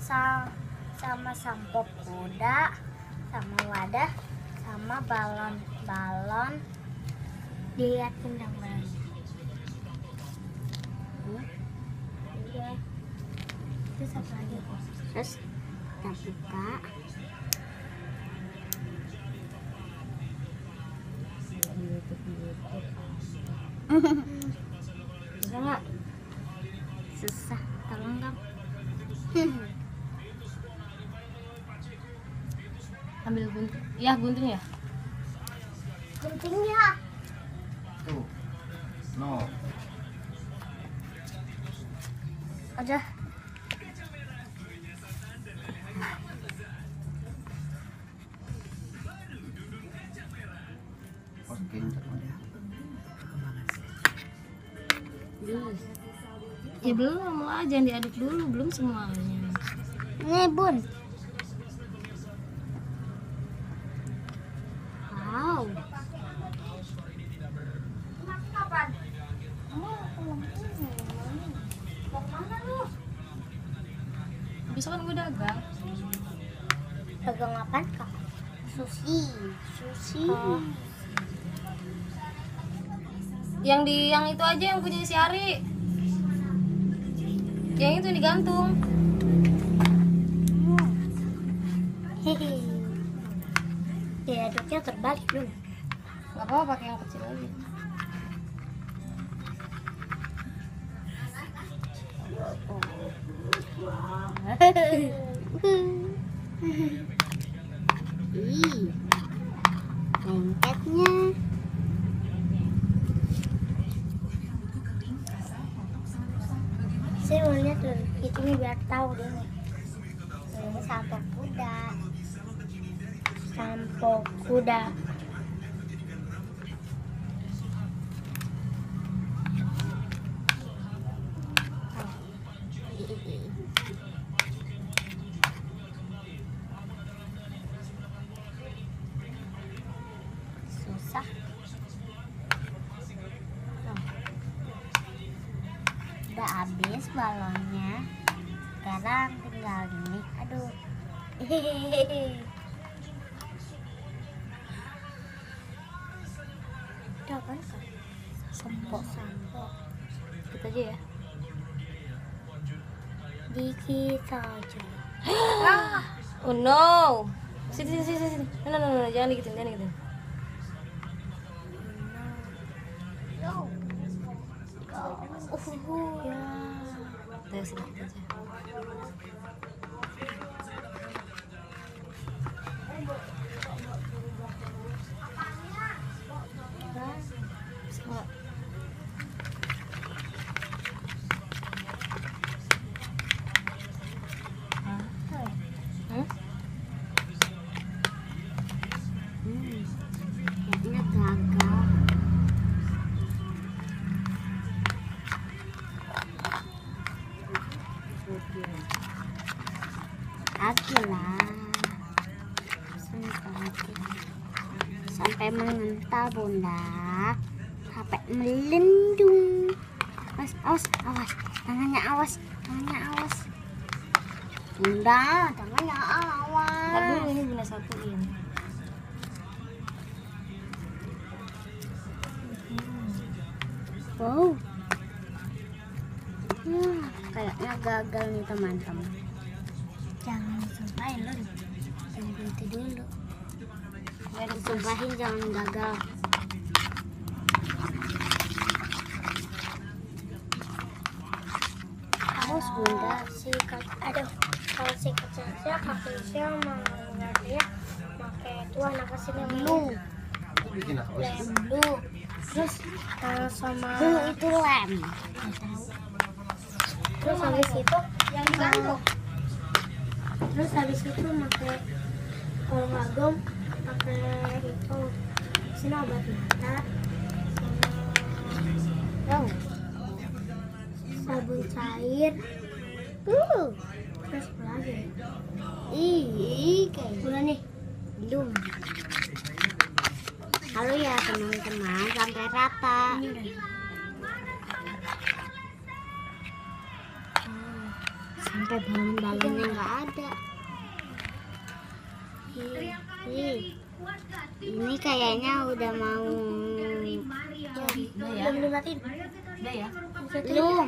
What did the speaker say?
sama sampo kuda, sama wadah, sama balon dilihatin dong balon. Iya. Terus apa lagi? Terus kita buka. Bisa nggak? Susah, tolong dong. Ambil gunting. Ya, gunting ya. Guntingnya. Tuh. No. Aja. Ya belum lah, jangan diaduk dulu, belum semuanya. Nih bun. Wow. Besok kan gue dagang. Dagang apaan kak? Sushi. Oh. Yang itu aja yang punya si Ari. Yang itu digantung. Hehe. Ya aduknya terbalik dulu. Gak apa-apa, pakai yang kecil aja. Ih, lengketnya. Saya mau lihat dulu, itu nih biar tahu dulu. Ini sampo kuda. Sampo kuda. Susah. Udah habis balonnya. Sekarang tinggal ini. Aduh. Udah kan kak? Sampo. Kita aja ya. Dikit saja. Oh no. Sini. No, jangan dikitin. Ya. Taruh sedikit aja. Bisa nggak? Kayaknya gagal. Aku lah. Sampai mengental bunda. Sampai melendung. Awas. Tangannya awas. Bunda, tangannya awas. Ntar dulu, ini bunda satuin. Wow. Kayaknya gagal nih teman-teman. Jangan sumpahin loh. Jangan berhenti dulu. Biar Sumpahin jangan gagal. Awas bunda aduh, kalau si kecilnya kakeknya mau dia pakai itu anak kesini blue. Bikin apa sih? Blue. Terus kalau sama blue itu lem. Terus habis itu yang digantung. Terus habis itu pakai kalau magom pakai itu sini obat mata sama sabun cair. Terus apa lagi? Kayak bulan nih belum. Halo ya teman-teman, sampai rata. Sampai balon-balonnya Lampunya nggak ada. Ini kayaknya udah mau. Udah ya? Belum dimatiin. Udah ya? Belum.